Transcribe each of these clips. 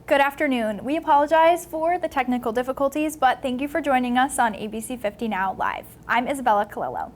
Good afternoon. We apologize for the technical difficulties, but thank you for joining us on ABC50 Now Live. I'm Isabella Colello.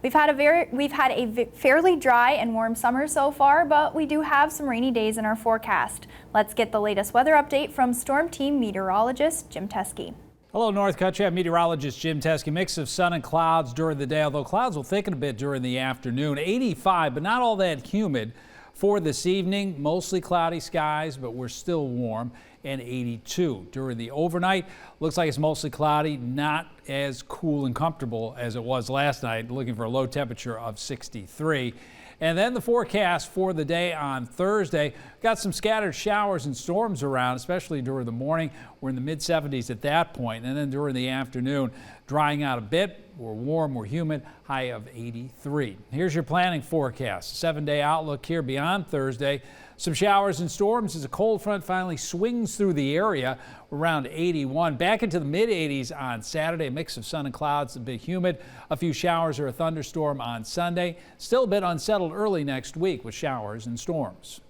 We've had a fairly dry and warm summer so far, but we do have some rainy days in our forecast. Let's get the latest weather update from Storm Team meteorologist Jim Teske. Hello, North Country. I'm meteorologist Jim Teske. Mix of sun and clouds during the day, although clouds will thicken a bit during the afternoon. 85, but not all that humid. For this evening, mostly cloudy skies, but we're still warm, and 82. During the overnight, looks like it's mostly cloudy, not as cool and comfortable as it was last night, looking for a low temperature of 63. And then the forecast for the day on Thursday, got some scattered showers and storms around, especially during the morning. We're in the mid-70s at that point, and then during the afternoon, drying out a bit. We're warm, we're humid, high of 83. Here's your planning forecast. 7-day outlook here beyond Thursday. Some showers and storms as a cold front finally swings through the area around 81. Back into the mid-80s on Saturday. A mix of sun and clouds, a bit humid. A few showers or a thunderstorm on Sunday. Still a bit unsettled early next week with showers and storms.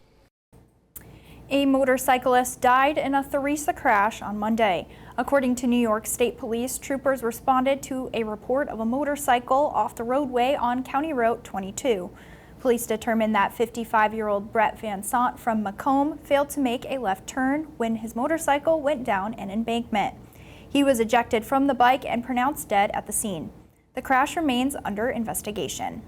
A motorcyclist died in a Theresa crash on Monday. According to New York State Police, troopers responded to a report of a motorcycle off the roadway on County Road 22. Police determined that 55-year-old Brett Van Sant from Macomb failed to make a left turn when his motorcycle went down an embankment. He was ejected from the bike and pronounced dead at the scene. The crash remains under investigation.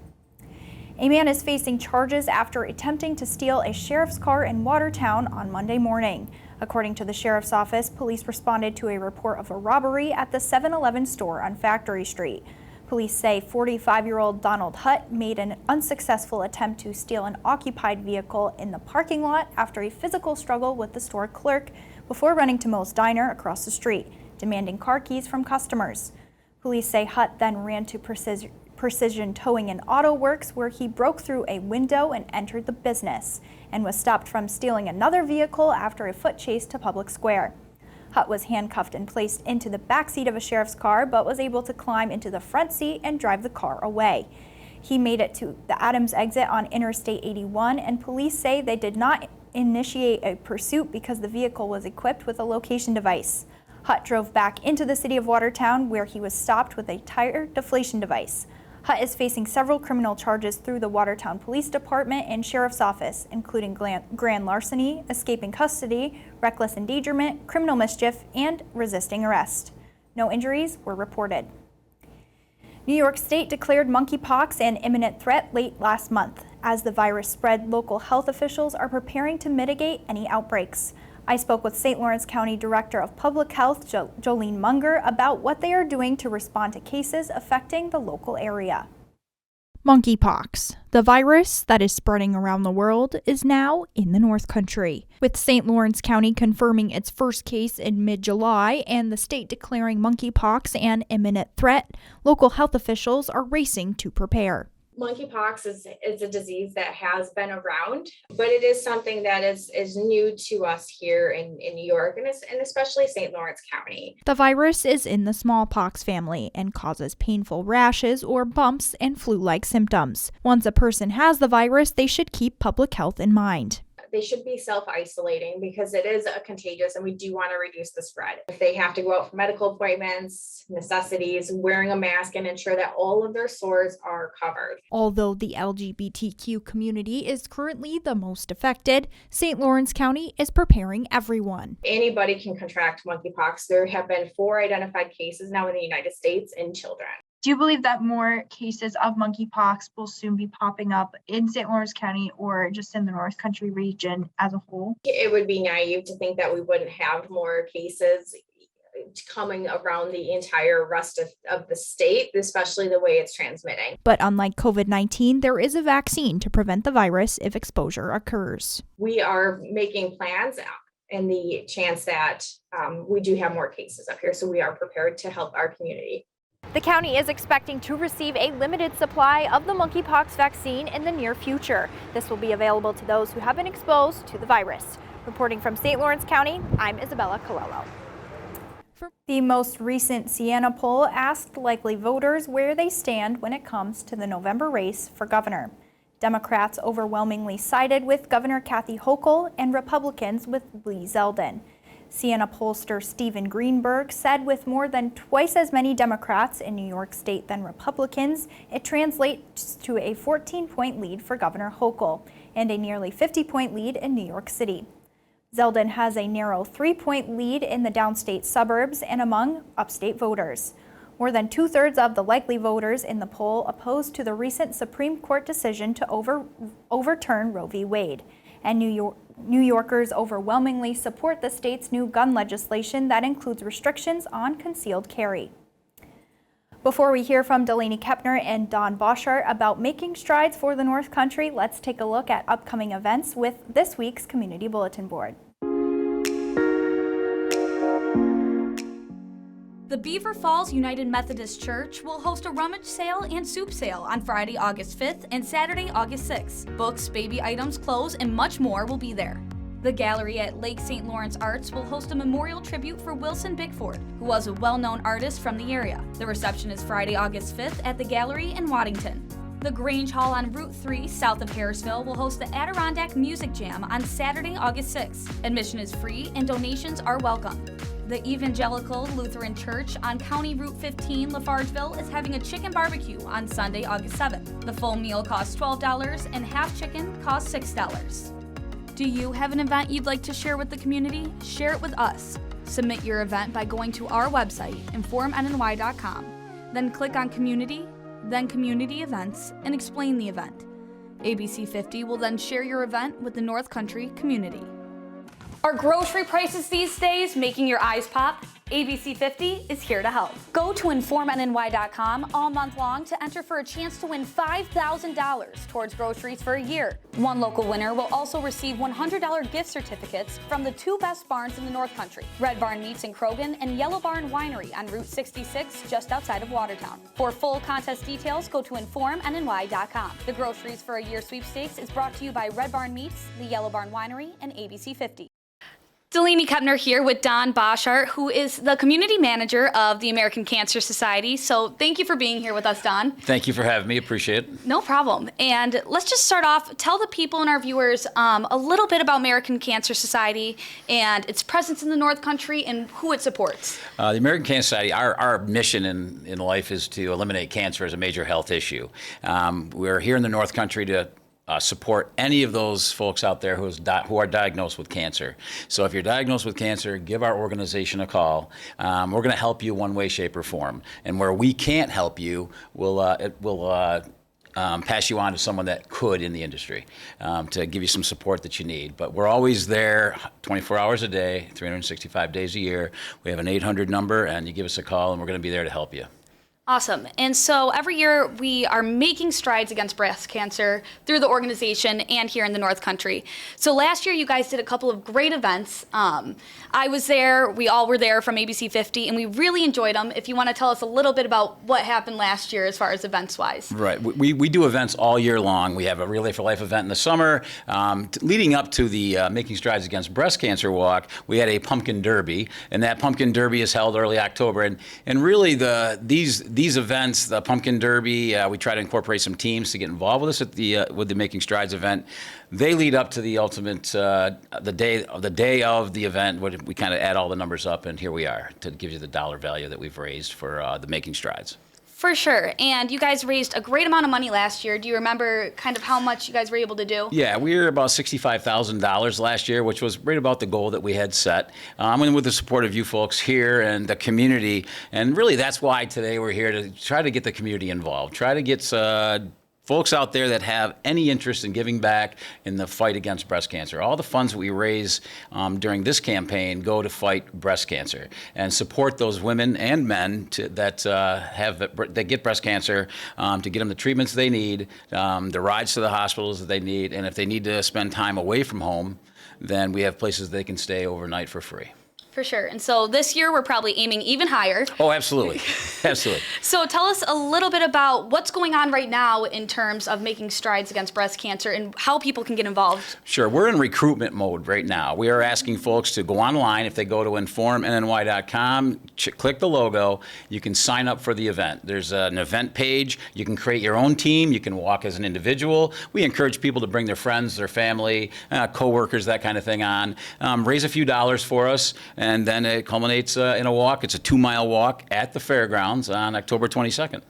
A man is facing charges after attempting to steal a sheriff's car in Watertown on Monday morning. According to the sheriff's office, police responded to a report of a robbery at the 7-Eleven store on Factory Street. Police say 45-year-old Donald Hutt made an unsuccessful attempt to steal an occupied vehicle in the parking lot after a physical struggle with the store clerk before running to Moe's Diner across the street, demanding car keys from customers. Police say Hutt then ran to Precision Towing and Auto Works, where he broke through a window and entered the business, and was stopped from stealing another vehicle after a foot chase to Public Square. Hutt was handcuffed and placed into the backseat of a sheriff's car, but was able to climb into the front seat and drive the car away. He made it to the Adams exit on Interstate 81, and police say they did not initiate a pursuit because the vehicle was equipped with a location device. Hutt drove back into the city of Watertown, where he was stopped with a tire deflation device. Hutt is facing several criminal charges through the Watertown Police Department and Sheriff's Office, including grand larceny, escaping custody, reckless endangerment, criminal mischief, and resisting arrest. No injuries were reported. New York State declared monkeypox an imminent threat late last month. As the virus spread, local health officials are preparing to mitigate any outbreaks. I spoke with St. Lawrence County Director of Public Health, Jolene Munger, about what they are doing to respond to cases affecting the local area. Monkeypox, the virus that is spreading around the world, is now in the North Country. With St. Lawrence County confirming its first case in mid-July and the state declaring monkeypox an imminent threat, local health officials are racing to prepare. Monkeypox is a disease that has been around, but it is something that is new to us here in New York and especially St. Lawrence County. The virus is in the smallpox family and causes painful rashes or bumps and flu-like symptoms. Once a person has the virus, they should keep public health in mind. They should be self-isolating because it is contagious and we do want to reduce the spread. If they have to go out for medical appointments, necessities, wearing a mask and ensure that all of their sores are covered. Although the LGBTQ community is currently the most affected, St. Lawrence County is preparing everyone. Anybody can contract monkeypox. There have been 4 identified cases now in the United States in children. Do you believe that more cases of monkeypox will soon be popping up in St. Lawrence County or just in the North Country region as a whole? It would be naive to think that we wouldn't have more cases coming around the entire rest of the state, especially the way it's transmitting. But unlike COVID-19, there is a vaccine to prevent the virus if exposure occurs. We are making plans in the chance that we do have more cases up here, so we are prepared to help our community. The county is expecting to receive a limited supply of the monkeypox vaccine in the near future. This will be available to those who have been exposed to the virus. Reporting from St. Lawrence County, I'm Isabella Colello. The most recent Siena poll asked likely voters where they stand when it comes to the November race for governor. Democrats overwhelmingly sided with Governor Kathy Hochul and Republicans with Lee Zeldin. Siena pollster Stephen Greenberg said with more than twice as many Democrats in New York State than Republicans, it translates to a 14-point lead for Governor Hochul and a nearly 50-point lead in New York City. Zeldin has a narrow 3-point lead in the downstate suburbs and among upstate voters. More than 2/3 of the likely voters in the poll opposed to the recent Supreme Court decision to overturn Roe v. Wade. And New Yorkers overwhelmingly support the state's new gun legislation that includes restrictions on concealed carry. Before we hear from Delaney Keppner and Don Boschart about making strides for the North Country, let's take a look at upcoming events with this week's Community Bulletin Board. The Beaver Falls United Methodist Church will host a rummage sale and soup sale on Friday, August 5th and Saturday, August 6th. Books, baby items, clothes, and much more will be there. The gallery at Lake St. Lawrence Arts will host a memorial tribute for Wilson Bickford, who was a well-known artist from the area. The reception is Friday, August 5th at the gallery in Waddington. The Grange Hall on Route 3, south of Harrisville, will host the Adirondack Music Jam on Saturday, August 6th. Admission is free and donations are welcome. The Evangelical Lutheran Church on County Route 15, Lafargeville, is having a chicken barbecue on Sunday, August 7th. The full meal costs $12 and half chicken costs $6. Do you have an event you'd like to share with the community? Share it with us. Submit your event by going to our website, informnny.com. Then click on Community, then Community Events, and explain the event. ABC50 will then share your event with the North Country community. Are grocery prices these days making your eyes pop? ABC50 is here to help. Go to informnny.com all month long to enter for a chance to win $5,000 towards groceries for a year. One local winner will also receive $100 gift certificates from the two best barns in the North Country, Red Barn Meats in Croghan and Yellow Barn Winery on Route 66 just outside of Watertown. For full contest details, go to informnny.com. The Groceries for a Year sweepstakes is brought to you by Red Barn Meats, the Yellow Barn Winery, and ABC50. Delaney Keppner here with Don Boschart, who is the community manager of the American Cancer Society. So thank you for being here with us, Don. Thank you for having me. Appreciate it. No problem. And let's just start off. Tell the people and our viewers a little bit about American Cancer Society and its presence in the North Country and who it supports. The American Cancer Society, our mission in life is to eliminate cancer as a major health issue. We're here in the North Country to support any of those folks out there who are diagnosed with cancer. So if you're diagnosed with cancer, give our organization a call. We're going to help you one way, shape, or form. And where we can't help you, we'll pass you on to someone that could in the industry to give you some support that you need. But we're always there 24 hours a day, 365 days a year. We have an 800 number, and you give us a call, and we're going to be there to help you. Awesome. And so every year we are making strides against breast cancer through the organization and here in the North Country. So last year you guys did a couple of great events. I was there, we all were there from ABC50, and we really enjoyed them. If you want to tell us a little bit about what happened last year as far as events-wise. Right. We do events all year long. We have a Relay for Life event in the summer. Leading up to the Making Strides Against Breast Cancer Walk, we had a pumpkin derby, and that pumpkin derby is held early October. And really these events, the pumpkin derby, we try to incorporate some teams to get involved with us at with the Making Strides event. They lead up to the ultimate, the day of the event. We kind of add all the numbers up, and here we are to give you the dollar value that we've raised for the Making Strides. For sure. And you guys raised a great amount of money last year. Do you remember kind of how much you guys were able to do? Yeah, we were about $65,000 last year, which was right about the goal that we had set. And with the support of you folks here and the community. And really, that's why today we're here to try to get the community involved, try to get folks out there that have any interest in giving back in the fight against breast cancer. All the funds that we raise during this campaign go to fight breast cancer and support those women and men that get breast cancer to get them the treatments they need, the rides to the hospitals that they need, and if they need to spend time away from home, then we have places they can stay overnight for free. For sure. And so this year we're probably aiming even higher. Oh, absolutely. Absolutely. So tell us a little bit about what's going on right now in terms of making strides against breast cancer and how people can get involved. Sure. We're in recruitment mode right now. We are asking folks to go online. If they go to informnny.com, click the logo, you can sign up for the event. There's an event page. You can create your own team. You can walk as an individual. We encourage people to bring their friends, their family, coworkers, that kind of thing on. Raise a few dollars for us. And then it culminates in a walk. It's a 2-mile walk at the fairgrounds on October 22nd.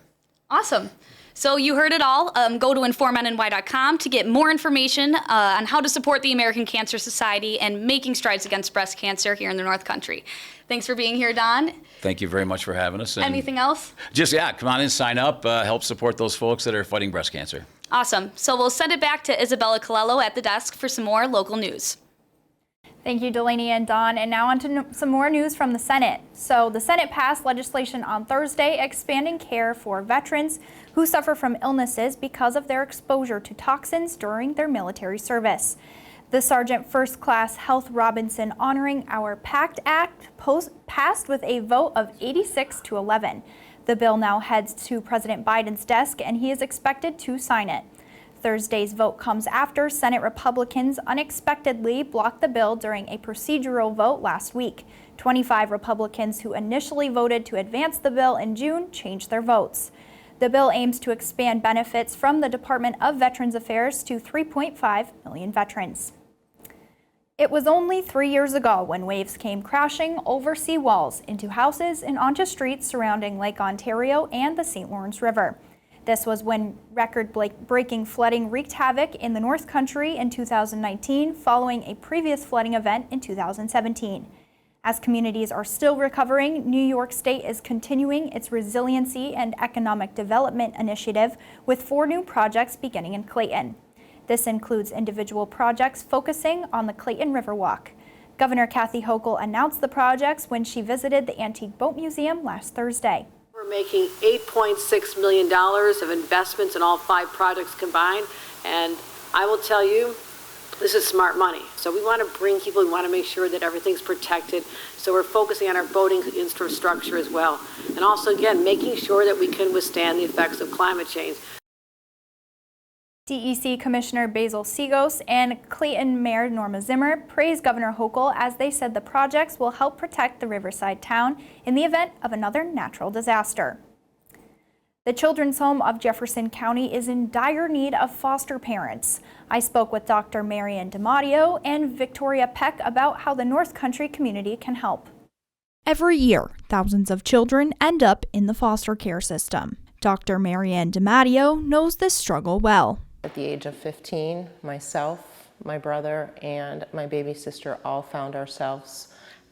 Awesome. So you heard it all. Go to informnny.com to get more information on how to support the American Cancer Society and making strides against breast cancer here in the North Country. Thanks for being here, Don. Thank you very much for having us. And anything else? Just, come on in, sign up, help support those folks that are fighting breast cancer. Awesome. So we'll send it back to Isabella Colello at the desk for some more local news. Thank you, Delaney and Don. And now on to some more news from the Senate. So the Senate passed legislation on Thursday expanding care for veterans who suffer from illnesses because of their exposure to toxins during their military service. The Sergeant First Class Health Robinson Honoring Our PACT Act passed with a vote of 86-11. The bill now heads to President Biden's desk, and he is expected to sign it. Thursday's vote comes after Senate Republicans unexpectedly blocked the bill during a procedural vote last week. 25 Republicans who initially voted to advance the bill in June changed their votes. The bill aims to expand benefits from the Department of Veterans Affairs to 3.5 million veterans. It was only 3 years ago when waves came crashing over seawalls into houses and onto streets surrounding Lake Ontario and the St. Lawrence River. This was when record-breaking flooding wreaked havoc in the North Country in 2019, following a previous flooding event in 2017. As communities are still recovering, New York State is continuing its Resiliency and Economic Development Initiative with 4 new projects beginning in Clayton. This includes individual projects focusing on the Clayton Riverwalk. Governor Kathy Hochul announced the projects when she visited the Antique Boat Museum last Thursday. We're making $8.6 million of investments in all 5 projects combined, and I will tell you, this is smart money. So we want to bring people, we want to make sure that everything's protected, so we're focusing on our boating infrastructure as well. And also, again, making sure that we can withstand the effects of climate change. DEC Commissioner Basil Seagos and Clayton Mayor Norma Zimmer praised Governor Hochul as they said the projects will help protect the riverside town in the event of another natural disaster. The Children's Home of Jefferson County is in dire need of foster parents. I spoke with Dr. Marian DiMatteo and Victoria Peck about how the North Country community can help. Every year, thousands of children end up in the foster care system. Dr. Marian DiMatteo knows this struggle well. At the age of 15, myself, my brother, and my baby sister all found ourselves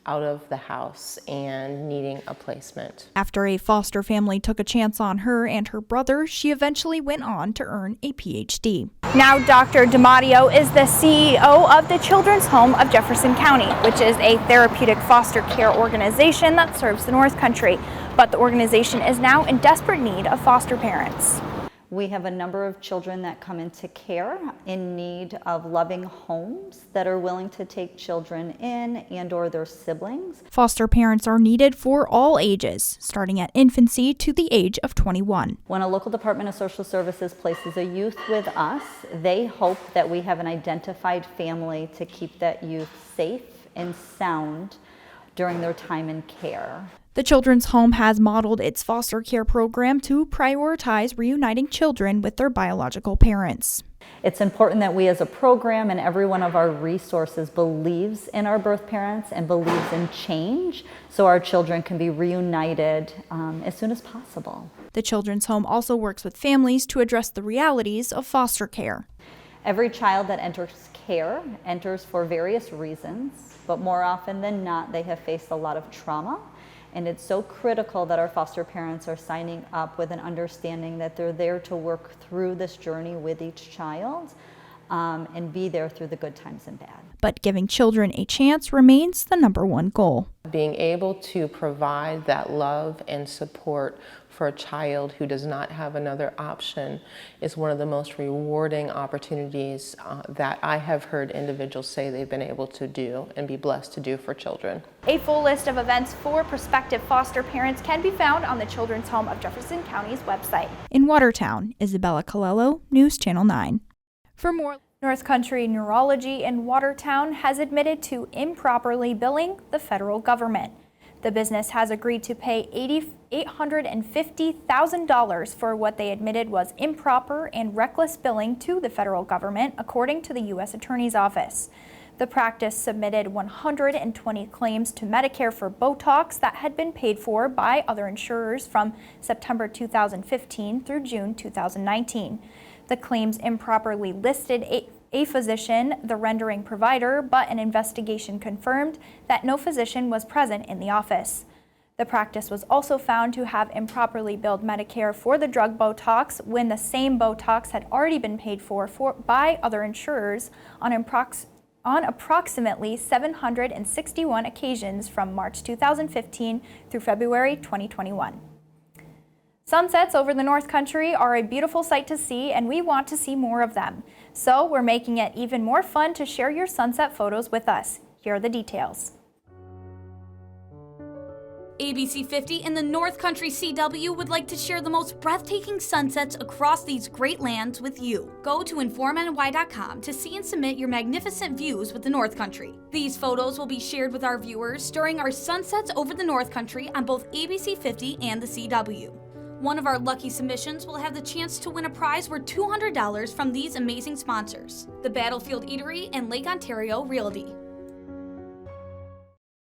out of the house and needing a placement. After a foster family took a chance on her and her brother, she eventually went on to earn a PhD. Now Dr. DiMatteo is the CEO of the Children's Home of Jefferson County, which is a therapeutic foster care organization that serves the North Country. But the organization is now in desperate need of foster parents. We have a number of children that come into care in need of loving homes that are willing to take children in and or their siblings. Foster parents are needed for all ages, starting at infancy to the age of 21. When a local Department of Social Services places a youth with us, they hope that we have an identified family to keep that youth safe and sound during their time in care. The Children's Home has modeled its foster care program to prioritize reuniting children with their biological parents. It's important that we as a program and every one of our resources believes in our birth parents and believes in change so our children can be reunited as soon as possible. The Children's Home also works with families to address the realities of foster care. Every child that enters care enters for various reasons, but more often than not, they have faced a lot of trauma. And it's so critical that our foster parents are signing up with an understanding that they're there to work through this journey with each child and be there through the good times and bad. But giving children a chance remains the #1 goal. Being able to provide that love and support for a child who does not have another option is one of the most rewarding opportunities that I have heard individuals say they've been able to do and be blessed to do for children. A full list of events for prospective foster parents can be found on the Children's Home of Jefferson County's website. In Watertown, Isabella Colello, News Channel 9. For more, North Country Neurology in Watertown has admitted to improperly billing the federal government. The business has agreed to pay $850,000 for what they admitted was improper and reckless billing to the federal government, according to the U.S. Attorney's Office. The practice submitted 120 claims to Medicare for Botox that had been paid for by other insurers from September 2015 through June 2019. The claims improperly listed a physician, the rendering provider, but an investigation confirmed that no physician was present in the office. The practice was also found to have improperly billed Medicare for the drug Botox when the same Botox had already been paid for by other insurers on approximately 761 occasions from March 2015 through February 2021. Sunsets over the North Country are a beautiful sight to see, and we want to see more of them. So we're making it even more fun to share your sunset photos with us. Here are the details. ABC50 and the North Country CW would like to share the most breathtaking sunsets across these great lands with you. Go to informny.com to see and submit your magnificent views with the North Country. These photos will be shared with our viewers during our Sunsets over the North Country on both ABC50 and the CW. One of our lucky submissions will have the chance to win a prize worth $200 from these amazing sponsors: the Battlefield Eatery and Lake Ontario Realty.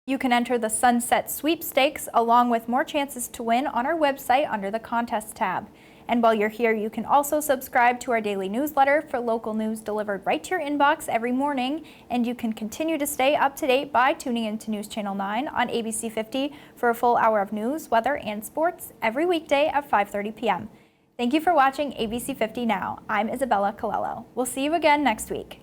You can enter the Sunset Sweepstakes along with more chances to win on our website under the Contest tab. And while you're here, you can also subscribe to our daily newsletter for local news delivered right to your inbox every morning. And you can continue to stay up to date by tuning into News Channel 9 on ABC50 for a full hour of news, weather, and sports every weekday at 5:30 p.m. Thank you for watching ABC50 Now. I'm Isabella Colello. We'll see you again next week.